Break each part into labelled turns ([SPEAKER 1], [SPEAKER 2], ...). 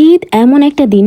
[SPEAKER 1] ঈদ এমন একটা দিন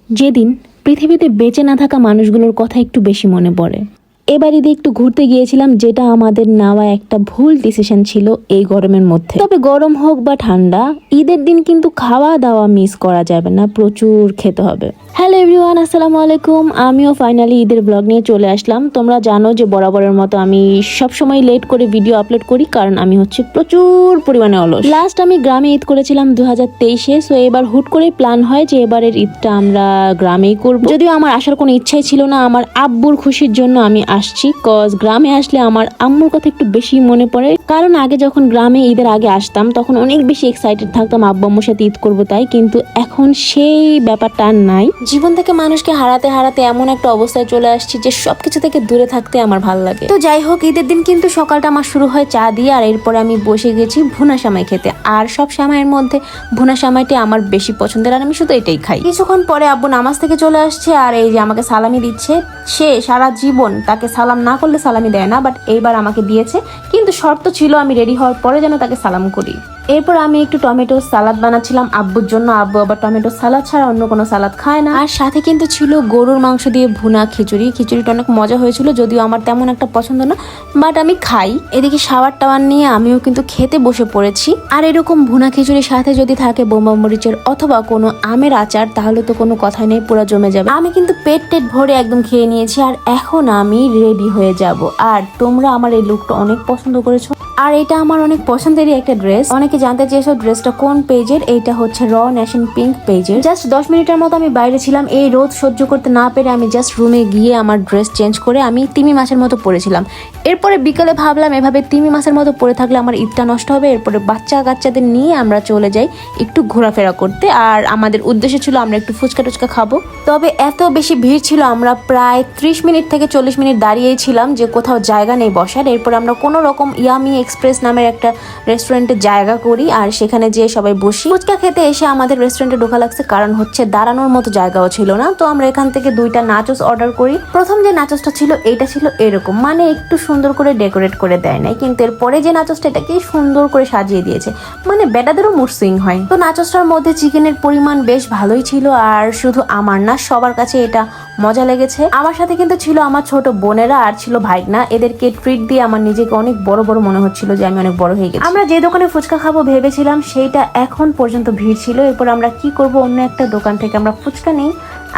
[SPEAKER 1] যেদিন পৃথিবীতে বেঁচে না থাকা মানুষগুলোর কথা একটু বেশি মনে পড়ে। এবার ঈদে একটু ঘুরতে গিয়েছিলাম, যেটা আমাদের নেওয়া একটা ভুল ডিসিশন ছিল এই গরমের মধ্যে। তবে গরম হোক বা ঠান্ডা, ঈদের দিন কিন্তু খাওয়া দাওয়া মিস করা যাবে না, প্রচুর খেতে হবে। হ্যালো এভরিওয়ান, আসসালামু আলাইকুম। আমিও ফাইনালি ঈদের ব্লগ নিয়ে চলে আসলাম। তোমরা জানো যে বরাবরের মতো আমি সবসময় লেট করে ভিডিও আপলোড করি, কারণ আমি হচ্ছে প্রচুর পরিমাণে অলস। লাস্ট আমি গ্রামে ঈদ করেছিলাম 2023-এ। সো এবার হুট করে প্ল্যান হয় যে এবারের ঈদটা আমরা গ্রামেই করব। যদিও আমার আসার কোনো ইচ্ছাই ছিল না, আমার আব্বুর খুশির জন্য আমি আসছি। কজ গ্রামে আসলে আমার আম্মুর কথা একটু বেশি মনে পড়ে, কারণ আগে যখন গ্রামে ঈদের আগে আসতাম তখন অনেক বেশি এক্সাইটেড থাকতাম আব্বু আম্মুর সাথে ঈদ করবো তাই। কিন্তু এখন সেই ব্যাপারটা নাই। জীবন থেকে মানুষকে হারাতে হারাতে এমন একটা অবস্থায় চলে আসছি যে সবকিছু থেকে দূরে থাকতে আমার ভালো লাগে। তো যাই হোক, ঈদের দিন কিন্তু সকালটা আমার শুরু হয় চা দিয়ে, আর এরপরে আমি বসে গেছি ভুনা সামাই খেতে। আর সব সামাইয়ের মধ্যে ভুনা সামাইটি আমার বেশি পছন্দের, আর আমি শুধু এটাই খাই। কিছুক্ষণ পরে আব্বু নামাজ থেকে চলে আসছে, আর এই যে আমাকে সালামি দিচ্ছে। সে সারা জীবন তাকে সালাম না করলে সালামি দেয় না, বাট এইবার আমাকে দিয়েছে। কিন্তু শর্ত ছিল আমি রেডি হওয়ার পরে যেন তাকে সালাম করি। এরপর আমি একটু টমেটো সালাদ বানাচ্ছিলাম আব্বুর জন্য। আব্বু আবার টমেটো সালাদ ছাড়া অন্য কোনো সালাদ খায় না। আর সাথে কিন্তু ছিল গরুর মাংস দিয়ে ভুনা খিচুড়ি। খিচুড়িটা অনেক মজা হয়েছিল, যদিও আমার তেমন একটা পছন্দ না, বাট আমি খাই। এদিকে শাওয়ার টাওয়ার নিয়ে আমিও কিন্তু খেতে বসে পড়েছি। আর এরকম ভুনা খিচুড়ির সাথে যদি থাকে বোম্বা মরিচের অথবা কোনো আমের আচার, তাহলে তো কোনো কথাই নেই, পুরো জমে যাবে। আমি কিন্তু পেট টেট ভরে একদম খেয়ে নিয়েছি, আর এখন আমি রেডি হয়ে যাব। আর তোমরা আমার এই লুকটা অনেক পছন্দ করেছো, আর এটা আমার অনেক পছন্দেরই একটা ড্রেস। অনেকে জানতে চেয়েছো ড্রেসটা কোন পেজের। এইটা হচ্ছে র ন্যাশন পিঙ্ক পেজের। জাস্ট 10 মিনিটের মতো আমি বাইরে ছিলাম। এই রোদ সহ্য করতে না পেরে আমি জাস্ট রুমে গিয়ে আমার ড্রেস চেঞ্জ করে আমি তিমি মাছের মতো পরেছিলাম। এরপরে বিকালে ভাবলাম এভাবে তিমি মাছের মতো পরে থাকলে আমার ঈদটা নষ্ট হবে। এরপরে বাচ্চা কাচ্চাদের নিয়ে আমরা চলে যাই একটু ঘোরাফেরা করতে, আর আমাদের উদ্দেশ্য ছিল আমরা একটু ফুচকা টুচকা খাবো। তবে এত বেশি ভিড় ছিল, আমরা প্রায় 30 মিনিট থেকে 40 মিনিট দাঁড়িয়েই ছিলাম যে কোথাও জায়গা নেই বসার। এরপরে আমরা কোনো রকম ইয়ামি এক্সপ্রেস নামের একটা রেস্টুরেন্টে জায়গা করি, আর সেখানে যেয়ে সবাই বসি। ফুচকা খেতে এসে আমাদের রেস্টুরেন্টে ঢোকা লাগছে, কারণ হচ্ছে দাঁড়ানোর মতো জায়গাও ছিল না। তো আমরা এখান থেকে 2টা নাচোস অর্ডার করি। প্রথম যে নাচোসটা ছিল এটা ছিল এরকম, মানে একটু সুন্দর করে ডেকোরেট করে দেয় নাই, কিন্তু এরপরে যে নাচোসটা এটাকে সুন্দর করে সাজিয়ে দিয়েছে, মানে বেটাদেরও মুড সুইং হয়। তো নাচোসটার মধ্যে চিকেনের পরিমাণ বেশ ভালোই ছিল, আর শুধু আমার না, সবার কাছে এটা মজা লেগেছে। আমার সাথে কিন্তু ছিল আমার ছোট বোনেরা আর ছিল ভাইগনা। এদেরকে ট্রিট দিয়ে আমার নিজেকে অনেক বড় বড় মনে হচ্ছিল যে আমি অনেক বড় হয়ে গেছি। আমরা যে দোকানে ফুচকা খাবো ভেবেছিলাম সেইটা এখন পর্যন্ত ভিড় ছিল। এরপর আমরা কি করব, অন্য একটা দোকান থেকে আমরা ফুচকা নিই।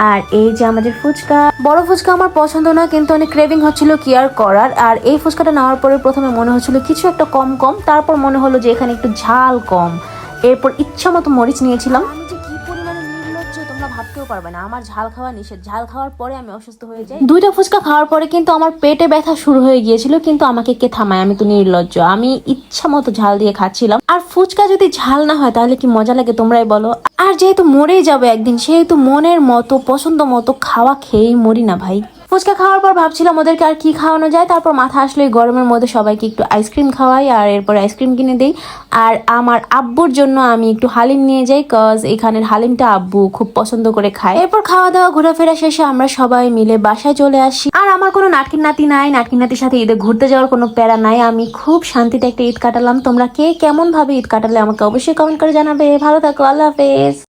[SPEAKER 1] আর এই যে আমাদের ফুচকা, বড় ফুচকা আমার পছন্দ না, কিন্তু অনেক ক্রেভিং হচ্ছিল কি আর করার। আর এই ফুচকাটা নেওয়ার পরে প্রথমে মনে হচ্ছিল কিছু একটা কম কম, তারপর মনে হলো যে এখানে একটু ঝাল কম। এরপর ইচ্ছা মতো মরিচ নিয়েছিলাম। তোমরা ভাবতেও পারবে না আমার ঝাল খাওয়া নিষেধ। ঝাল খাওয়ার পরে আমি অসুস্থ হয়ে যাই। 2টা ফুচকা খাওয়ার পরে কিন্তু আমার পেটে ব্যথা শুরু হয়ে গিয়েছিল, কিন্তু আমাকে কে থামায়? আমি তো নির্লজ্জ। আমি ইচ্ছা মতো ঝাল দিয়ে খাচ্ছিলাম। আর ফুচকা যদি ঝাল না হয় তাহলে কি মজা লাগে তোমরাই বলো। আর যেহেতু মরেই যাবে একদিন, সেহেতু মনের মতো পছন্দ মতো খাওয়া খেয়েই মরি না ভাই। ফুচকা খাওয়ার পর ভাবছিলাম ওদেরকে আর কি খাওয়ানো যায়। তারপর মাথা আসলে গরমের মধ্যে সবাইকে একটু আইসক্রিম খাওয়াই, আর এরপর আইসক্রিম কিনে দেই। আর আমার আব্বুর জন্য আমি একটু হালিম নিয়ে যাই, কজ এখানের হালিমটা আব্বু খুব পছন্দ করে খায়। এরপর খাওয়া দাওয়া ঘোরাফেরা শেষে আমরা সবাই মিলে বাসায় চলে আসি। আর আমার কোনো নাটকিন নাতি নাই, নাটকিন নাতির সাথে ঈদে ঘুরতে যাওয়ার কোনো প্যারা নাই। আমি খুব শান্তিতে একটা ঈদ কাটালাম। তোমরা কে কেমন ভাবে ঈদ কাটালে আমাকে অবশ্যই কমেন্ট করে জানাবে। ভালো থাকো, আল্লাহ হাফেজ।